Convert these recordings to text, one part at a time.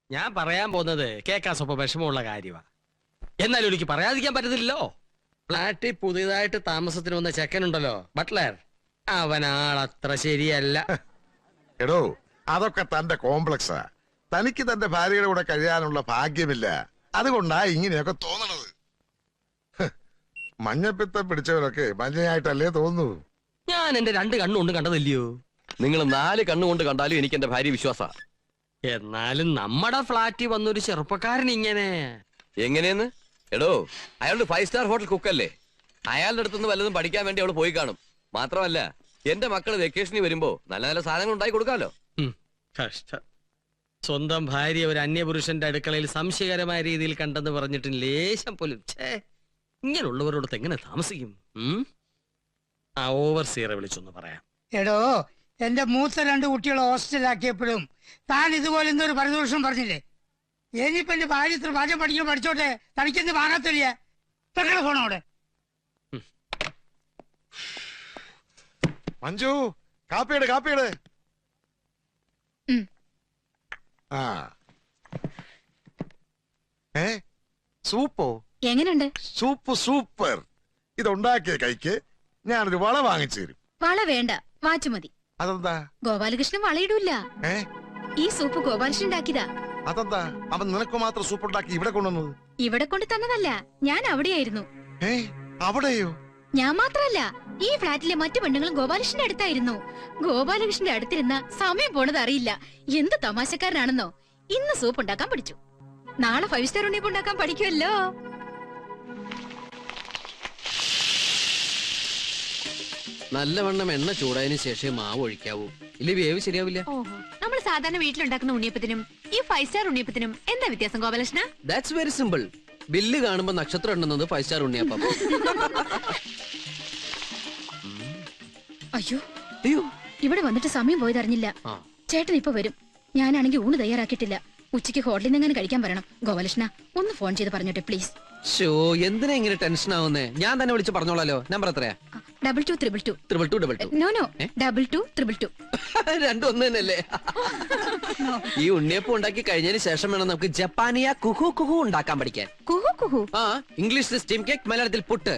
ഞാൻ പറയാൻ പോകുന്നത് കേൾക്കാൻ സ്വപ്പം വിഷമമുള്ള കാര്യമാ. എന്നാലും എനിക്ക് പറയാതിരിക്കാൻ പറ്റത്തില്ലല്ലോ. ഫ്ലാറ്റിൽ പുതിയതായിട്ട് താമസത്തിന് വന്ന ചെക്കനുണ്ടല്ലോ, ബട്ട്ലർ, അവനാളത്ര ശരിയല്ല. എടോ, അതൊക്കെ തന്റെ കോംപ്ലക്സാ. തനിക്ക് തന്റെ ഭാര്യയുടെ കൂടെ കഴിയാനുള്ള ഭാഗ്യമില്ല. അതുകൊണ്ടാ ഇങ്ങനെയൊക്കെ തോന്നണത്. മഞ്ഞപ്പിത്തം പിടിച്ചവരൊക്കെ മഞ്ഞയായിട്ടല്ലേ തോന്നൂ. ഞാൻ എന്റെ 2 കണ്ണുകൊണ്ട് കണ്ടതല്ലയോ. നിങ്ങൾ 4 കണ്ണുകൊണ്ട് കണ്ടാലും എനിക്ക് എന്റെ ഭാര്യ വിശ്വാസ. എന്നാലും നമ്മുടെ ഫ്ലാറ്റിൽ വന്നൊരു ചെറുപ്പക്കാരൻ ഇങ്ങനെ എങ്ങനെയെന്ന്? എടോ, അയാളുടെ 5 സ്റ്റാർ ഹോട്ടൽ കുക്കല്ലേ. അയാളുടെ അടുത്തുനിന്ന് വല്ലതും പഠിക്കാൻ വേണ്ടി അവള് പോയി കാണും. മാത്രമല്ല, എന്റെ മക്കള് വെക്കേഷനിൽ വരുമ്പോ നല്ല നല്ല സാധനങ്ങൾ ഉണ്ടായി കൊടുക്കാമല്ലോ. കഷ്ടം. സ്വന്തം ഭാര്യ ഒരു അന്യപുരുഷന്റെ അടുക്കളയിൽ സംശയകരമായ രീതിയിൽ കണ്ടെന്ന് പറഞ്ഞിട്ട് ലേശം പോലും ഇങ്ങനെയുള്ളവരോടൊത്ത് എങ്ങനെ താമസിക്കും? ആ ഓവർസിയറെ വിളിച്ചൊന്ന് പറയാം. എടോ, എന്റെ മൂത്ത 2 കുട്ടികളെ ഹോസ്റ്റലാക്കിയപ്പോഴും താൻ ഇതുപോലെ എന്തൊരു പരിദോഷം പറഞ്ഞില്ലേ? ഇനിയിപ്പോ എന്റെ ഭാര്യ ഇത്ര പാചകം പഠിച്ചോട്ടെ, തനിക്കെന്ത് വാങ്ങാത്തില്ല. പെങ്ങളെ ഫോണോടെ മഞ്ജു, കാപ്പിയുടെ ആ സൂപ്പോ? എങ്ങനെയുണ്ട്? സൂപ്പർ. ഇതുണ്ടാക്കിയ കൈക്ക് ഞാനൊരു വള വാങ്ങിച്ചു തരും. വള വേണ്ട, വാച്ച് മതി. അതെന്താ? ഗോപാലകൃഷ്ണൻ വളയിടൂല. ഈ സൂപ്പ് ഗോപാലകൃഷ്ണൻ ഉണ്ടാക്കിയതാ. അതെന്താ അവൻ നിനക്ക് മാത്രം സൂപ്പ് ഉണ്ടാക്കി ഇവിടെ കൊണ്ടുവന്നത്? ഇവിടെ കൊണ്ട് തന്നതല്ല, ഞാൻ അവിടെയായിരുന്നു. അവിടെയോ? ഞാൻ മാത്രല്ല, ഈ ഫ്ലാറ്റിലെ മറ്റു പെണ്ണുങ്ങളും ഗോപാലകൃഷ്ണന്റെ അടുത്തായിരുന്നു. ഗോപാലകൃഷ്ണന്റെ അടുത്തിരുന്ന സമയം പോണത് അറിയില്ല. എന്ത് തമാശക്കാരനാണെന്നോ. ഇന്ന് സൂപ്പ് ഉണ്ടാക്കാൻ പഠിച്ചു, നാളെ 5 സ്റ്റാർ ഉണ്ണിയപ്പം ഉണ്ടാക്കാൻ പഠിക്കുമല്ലോ. നല്ലവണ്ണം എണ്ണ ചൂടായതിനു ശേഷം മാവ് ഒഴിക്കാവൂ, ഇല്ല വേവ് ശരിയാവില്ല. നമ്മൾ സാധാരണ വീട്ടിലുണ്ടാക്കുന്ന ഉണ്ണിയപ്പത്തിനും ഈ 5 സ്റ്റാർ ഉണ്ണിയപ്പത്തിനും എന്താ വ്യത്യാസം Gopalakrishna? That's very simple. Bill കാണുമ്പോ നക്ഷത്രം ഉണ്ടെന്നത് 5 സ്റ്റാർ ഉണ്ണിയപ്പം. അയ്യോ അയ്യോ, ഇവിടെ വന്നിട്ട് സമയം പോയതറിഞ്ഞില്ല. ചേട്ടൻ ഇപ്പൊ വരും. ഞാനാണെങ്കിൽ ഊണ് തയ്യാറാക്കിയിട്ടില്ല. ഉച്ചയ്ക്ക് ഹോട്ടലിൽ നിന്ന് കഴിക്കാൻ പറയണം. ഗോപാലകൃഷ്ണ ഒന്ന് ഫോൺ ചെയ്ത് പറഞ്ഞോട്ടെ പ്ലീസ്. ഷോ, എന്തിനാ ഇങ്ങനെ ടെൻഷൻ ആവുന്നേ? ഞാൻ തന്നെ വിളിച്ച് പറഞ്ഞോളാലോ. നമ്പർ എത്രയാ? 2222. നോ 2222. രണ്ടും ഒന്ന് തന്നെയല്ലേ? ഈ ഉണ്ണിയപ്പം ഉണ്ടാക്കി കഴിഞ്ഞതിന് ശേഷം വേണം നമുക്ക് ജപ്പാനിയ കുഹു കുഹു ഉണ്ടാക്കാൻ പഠിക്കാൻ. കുഹു കുഹു? ആ, ഇംഗ്ലീഷിൽ സ്റ്റീം കേക്ക്, മലയാളത്തിൽ പുട്ട്.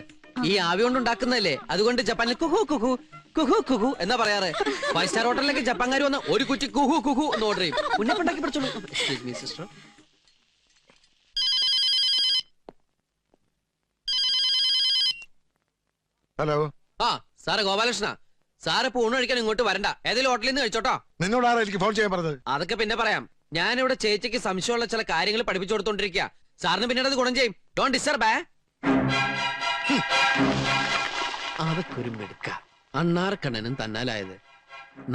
ഈ ആവി കൊണ്ട് ഉണ്ടാക്കുന്നതല്ലേ, അതുകൊണ്ട് ജപ്പാനിൽ കുഹു കുഹു കുഹു കുഹു എന്നാ പറയാറ്. 5 സ്റ്റാർ ഹോട്ടലിലേക്ക് ജപ്പാൻകാർ വന്ന് ഒരു കുറ്റി കുഹു കുഹു എന്ന് ഓർഡർ ചെയ്യും. ഉണ്ണിയപ്പം ഉണ്ടാക്കി പഠിച്ചോളൂ. Excuse me sister. ഹലോ. ആ സാറ് ഗോപാലകൃഷ്ണ, സാറ് ഇപ്പൊ ഊണ് കഴിക്കാൻ ഇങ്ങോട്ട് വരണ്ട, ഏതെങ്കിലും ഹോട്ടലിൽ നിന്ന് കഴിച്ചോട്ടോ. നിന്നോട് ആരാ എനിക്ക് ഫോൺ ചെയ്യാൻ പറഞ്ഞത്? അതൊക്കെ പിന്നെ പറയാം. ഞാനിവിടെ ചേച്ചിക്ക് സംശയമുള്ള ചില കാര്യങ്ങൾ പഠിപ്പിച്ചു കൊടുത്തോണ്ടിരിക്കുക. സാറിന് പിന്നീട് അത് ഗുണം ചെയ്യും. Don't disturb. അതൊക്കെ ഒരു മെടുക്ക. അണ്ണാർക്കണ്ണനും തന്നാലായത്.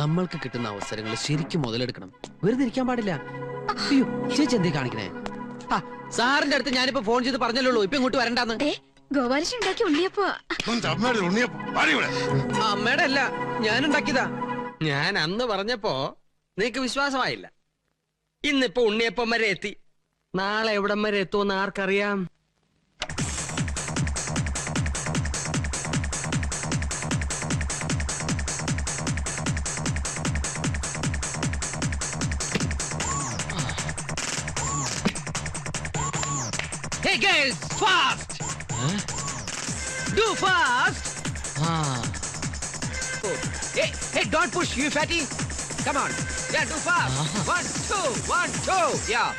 നമ്മൾക്ക് കിട്ടുന്ന അവസരങ്ങൾ ശരിക്കും മുതലെടുക്കണം, വെറുതെ ഇരിക്കാൻ പാടില്ല. അയ്യോ, ചേച്ചി എന്തേ കാണിക്കണേ? സാറിന്റെ അടുത്ത് ഞാനിപ്പോ ഫോൺ ചെയ്ത് പറഞ്ഞല്ലോ ഇപ്പൊ ഇങ്ങോട്ട് വരണ്ടാന്ന്. ഗോപാലകൃഷ്ണൻ ഉണ്ടാക്കി ഉണ്ണിയപ്പോ. അമ്മയുടെ അല്ല, ഞാൻ ഉണ്ടാക്കിയതാ. ഞാൻ അന്ന് പറഞ്ഞപ്പോ നിനക്ക് വിശ്വാസമായില്ല. ഇന്നിപ്പോ ഉണ്ണിയപ്പം വരെ എത്തി. നാളെ എവിടം വരെ എത്തുമെന്ന് ആർക്കറിയാം? Hey guys, fast! Do fast! Oh. Hey, don't push, you fatty! Come on, yeah, do fast! 1, 2, 1, 2, yeah!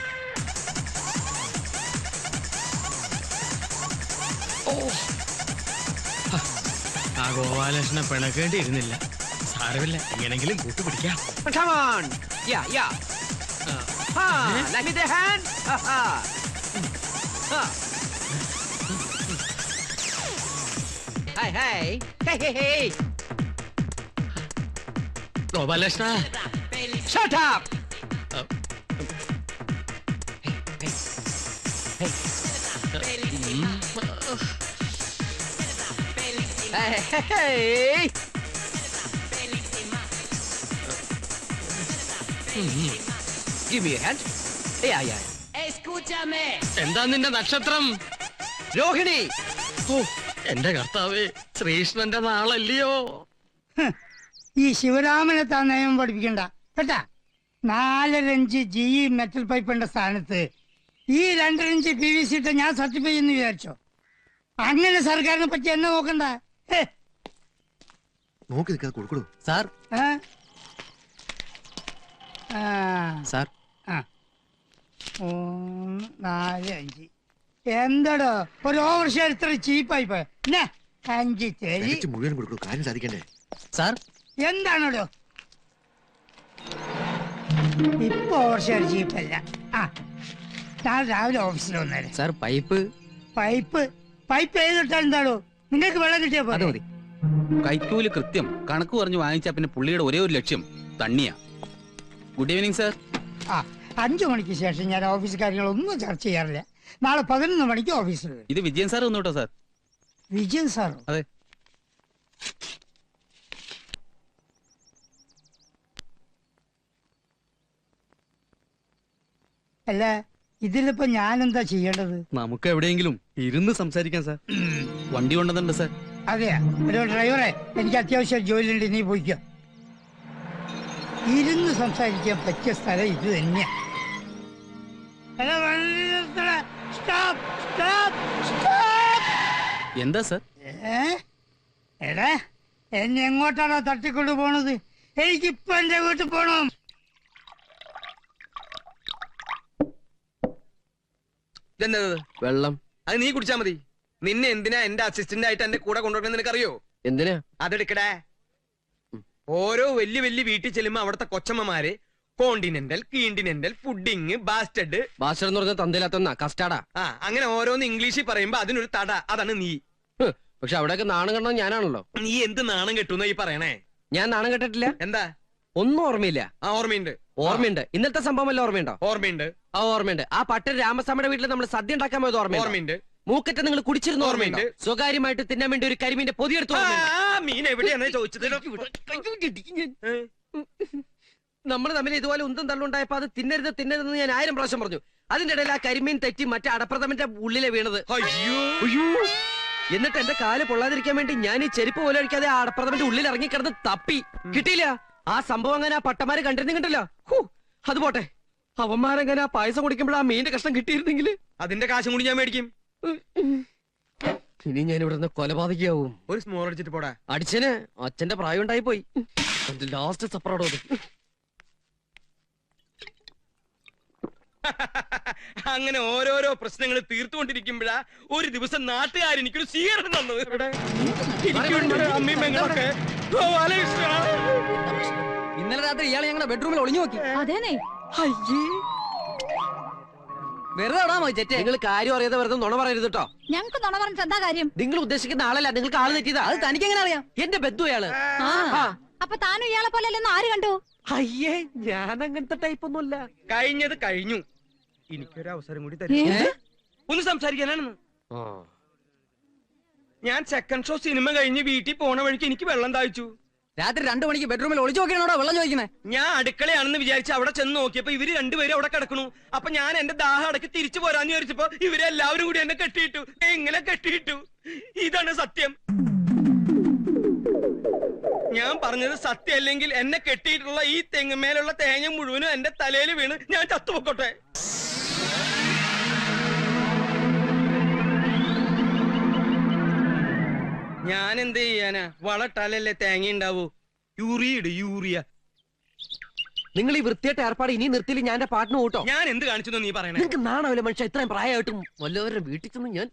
ആ ഗോപാലകൃഷ്ണ പിണക്കേണ്ടിയിരുന്നില്ല. സാരമില്ല, എങ്ങനെങ്കിലും കൂട്ടുപിടിക്കാം. Come on! Yeah. Let me the hand! Hey! Gopalakrishna, Shut up! Hey! Give me a hand. Yeah. എന്താ നിന്റെ നക്ഷത്രം? രോഹിണി. ഓ, എന്റെ കർത്താവേ, ശ്രീകൃഷ്ണന്റെ നാളല്ലയോ? ഈ ശിവരാമനെ താൻ നിയമം പഠിപ്പിക്കണ്ട കേട്ടാ. 4.5 ഇഞ്ച് GE മെറ്റൽ പൈപ്പിന്റെ സ്ഥാനത്ത് ഈ 2.5 ഇഞ്ച് PVC ഇട്ട് ഞാൻ സർട്ടിഫൈ ചെയ്യുന്നു വിചാരിച്ചോ? അങ്ങനെ സർക്കാരിനെ പറ്റി എന്നെ നോക്കണ്ട. നോക്കി നിൽക്കാതെ കൊടുക്കണു. സാർ ഏ? ആ, സാർ ആ. 3, 4, 5. എന്താടോ ഒരു ഓവർ ഷെയർ ഇത്ര ചീപ്പായി പോയ? 5 തരി. തികച്ച് മുഴുവൻ കൊടുക്കണു. കാര്യം സാധിക്കണ്ടേ? സാർ എന്താണോ ഇപ്പൊ ഓവർ ഷെയർ ചീപ്പല്ല. ആ, ഞാൻ രാവിലെ ഓഫീസിൽ വന്നേരെ. സാർ പൈപ്പ് പൈപ്പ് പൈപ്പ് ഏതിട്ടാൽ എന്താണോ നിങ്ങൾക്ക് വെള്ളം കിട്ടിയ അത് മതി. കൈക്കൂലി കൃത്യം കണക്ക് പറഞ്ഞു വാങ്ങിച്ചാ പിന്നെ പുള്ളിയുടെ ഒരേ ഒരു ലക്ഷ്യം തണ്ണിയാ. Good evening sir. ആ, 5 മണിക്ക് ശേഷം ഞാൻ ഓഫീസ് കാര്യങ്ങളൊന്നും ചർച്ച ചെയ്യാറില്ല. നാളെ 11 മണിക്ക് ഓഫീസിൽ വരും. ഇത് വിജയൻ സാർ ഒന്നു കേട്ടോ സാർ. വിജയൻ സാറോ? അതെ. അല്ല, ഇതിലിപ്പോ ഞാൻ എന്താ ചെയ്യേണ്ടത്? നമുക്ക് എവിടെയെങ്കിലും ഇരുന്ന് സംസാരിക്കാം സാർ. വണ്ടി കൊണ്ടുവന്നുണ്ട് സാർ. അതെയാ, ഒരു ഡ്രൈവറെ എനിക്ക് അത്യാവശ്യം ജോലിയുണ്ട്, നീ പോയിക്കോ. ഇരുന്ന് സംസാരിക്കാൻ പറ്റിയ സ്ഥലം ഇത് തന്നെയാ. എടാ, വണ്ടി നിർത്തടാ. Stop, stop, stop. എന്താ സാർ? എടാ, എന്നെ എങ്ങോട്ടാണോ തട്ടിക്കൊണ്ട് പോണത്? എനിക്കിപ്പൊ എന്റെ വീട്ടിൽ പോണം. ഇതെന്തത്? വെള്ളം. അത് നീ കുടിച്ചാ മതി. നിന്നെ എന്തിനാ എന്റെ അസിസ്റ്റന്റ് ആയിട്ട് എന്റെ കൂടെ കൊണ്ടുവരണം നിനക്കറിയോ? എന്തിനാ? അതെടുക്കടേ. ഓരോ വലിയ വലിയ വീട്ടിൽ ചെല്ലുമ്പോ അവിടുത്തെ കൊച്ചമ്മമാര് കോണ്ടിനെന്റൽ, കീണ്ടിനെന്റൽ, ഫുഡിങ്, ബാസ്റ്റഡ്, ഭാഷ എന്ന് പറഞ്ഞ തന്തയിലാത്ത കസ്റ്റാർഡാ. ആ, അങ്ങനെ ഓരോന്ന് ഇംഗ്ലീഷിൽ പറയുമ്പോ അതിനൊരു തട. അതാണ് നീ. പക്ഷെ അവിടെയൊക്കെ നാണം കണ്ടത് ഞാനാണല്ലോ. നീ എന്ത് നാണം കെട്ടുന്ന ഈ പറയണേ? ഞാൻ നാണം കെട്ടിട്ടില്ല. എന്താ? ഒന്നും ഓർമ്മയില്ല. ആ, ഓർമ്മയുണ്ട്. ഓർമ്മയുണ്ട്. ഇന്നത്തെ സംഭവം വല്ല ഓർമ്മയുണ്ടോ? ഓർമ്മയുണ്ട്. ആ, ഓർമ്മയുണ്ട്. ആ പട്ടൻ രാമസ്വാമിയുടെ വീട്ടിൽ നമ്മൾ സദ്യ ഉണ്ടാക്കാൻ പോയത് ഓർമ്മയുണ്ട്. ഓർമ്മയുണ്ട്. മൂക്കറ്റ നിങ്ങൾ കുടിച്ചിരുന്ന ഓർമ്മയുണ്ട്. ഓർമ്മയുണ്ട്. സ്വകാര്യമായിട്ട് തിന്നാൻ വേണ്ടി ഒരു കരിമീന്റെ പൊതിയെടുത്തു. മീൻ എവിടെയാണ് ചോദിച്ചത്? നമ്മൾ തമ്മിൽ ഇതുപോലെ ഉന്തം തള്ളുണ്ടായപ്പോ അത് തിന്നരുത് തിന്നരുതെന്ന് ഞാൻ 1000 പ്രാവശ്യം പറഞ്ഞു. അതിന്റെ ഇടയിൽ ആ കരിമീൻ തെറ്റി മറ്റേ അടപ്രഥമന്റെ ഉള്ളിലെ വീണത്. അയ്യോ, എന്നിട്ട് എന്റെ കാല് പൊള്ളാതിരിക്കാൻ വേണ്ടി ഞാൻ ഈ ചെരുപ്പ് പോലെ അടിക്കാതെ ആ അടപ്രഥമന്റെ ഉള്ളിൽ ഇറങ്ങി കിടന്ന് തപ്പി. കിട്ടിയില്ല. ആ സംഭവം അങ്ങനെ ആ പട്ടമാര് കണ്ടിരുന്നില്ല. അത് പോട്ടെ, അവന്മാരങ്ങനെ ആ പായസം കുടിക്കുമ്പോൾ ആ മീന്റെ കഷ്ണം കിട്ടിയിരുന്നെങ്കിൽ അതിന്റെ കാശും കൂടി ഞാൻ മേടിക്കും. ഇനി ഞാൻ ഇവിടുന്ന് കൊലപാതകയാവും. ഒരു സ്മോൾ അടിച്ചിട്ട് പോടാ. അടിച്ചന് അച്ഛന്റെ പ്രായം ഉണ്ടായി പോയി. ലാസ്റ്റ് സപ്പറോടോ. അങ്ങനെ ഓരോരോ പ്രശ്നങ്ങൾ തീർത്തുകൊണ്ടിരിക്കുമ്പോഴാ ഒരു ദിവസം നാട്ടുകാർ എനിക്കൊരു സ്വീകരണം തന്നത്. അമ്മയും പെങ്ങളൊക്കെ. ഇന്നലെ രാത്രി ഇയാൾ ഞങ്ങളുടെ ബെഡ്റൂമിൽ ഒളിഞ്ഞു നോക്കി. അതേനെ. വെറുതെ നിങ്ങൾ കാര്യം അറിയാതെ വെറുതെ നുണ പറയരുത് കേട്ടോ. ഞങ്ങക്ക് നുണ പറഞ്ഞിട്ട് എന്താ കാര്യം? നിങ്ങൾ ഉദ്ദേശിക്കുന്ന ആളല്ല, നിങ്ങൾക്ക് ആള് തെറ്റിയതാ. അത് തനിക്ക് എങ്ങനെ അറിയാം? എന്റെ ബന്ധു അയാള്. അപ്പൊ താനും ഇയാളെ പോലെ അല്ലെന്ന് ആര് കണ്ടു? അയ്യേ, ഞാൻ അങ്ങനത്തെ ടൈപ്പ് ഒന്നുമല്ല. കഴിഞ്ഞത് കഴിഞ്ഞു. എനിക്കൊരു അവസരം കൂടി തരും. ഒന്ന് സംസാരിക്കാനാണെന്ന്. ഞാൻ സെക്കൻഡ് ഷോ സിനിമ കഴിഞ്ഞ് വീട്ടിൽ പോണ വഴിക്ക് എനിക്ക് വെള്ളം താഴ്ച്ചു. രാത്രി 2 മണിക്ക് ബെഡ്റൂമിൽ ഒളിച്ചു നോക്കിയാണോ വെള്ളം ചോദിക്കുന്നത്? ഞാൻ അടുക്കളയാണെന്ന് വിചാരിച്ച് അവിടെ ചെന്ന് നോക്കിയപ്പോ ഇവര് രണ്ടുപേരും അവിടെ കിടക്കണു. അപ്പൊ ഞാൻ എന്റെ ദാഹം അടക്കി തിരിച്ചു പോരാന്ന് വിചാരിച്ചപ്പോ ഇവരെല്ലാവരും കൂടി എന്നെ കെട്ടിയിട്ടു. എങ്ങനെ കെട്ടിയിട്ടു? ഇതാണ് സത്യം. ഞാൻ പറഞ്ഞത് സത്യമല്ലെങ്കിൽ എന്നെ കെട്ടിയിട്ടുള്ള ഈ തെങ്ങുമേലുള്ള തേങ്ങ മുഴുവനും എന്റെ തലയിൽ വീണ് ഞാൻ ചത്തുപൊക്കോട്ടെ. ഞാൻ എന്ത് ചെയ്യാനാ? വളട്ടാലല്ലേ തേങ്ങ ഉണ്ടാവൂ. യൂറിയ. നിങ്ങൾ ഈ വൃത്തിയായിട്ട് ഏർപ്പാട് ഇനി നിർത്തിയില്ല ഞാൻ എന്റെ പാട്ടിന് കൂട്ടോ. ഞാൻ എന്ത് കാണിച്ചു നീ പറയണേ? നിങ്ങൾക്ക് നാണാവില്ല മനുഷ്യ. ഇത്രയും പ്രായമായിട്ടും വല്ലവരുടെ വീട്ടിൽ ചെന്ന് ഞാൻ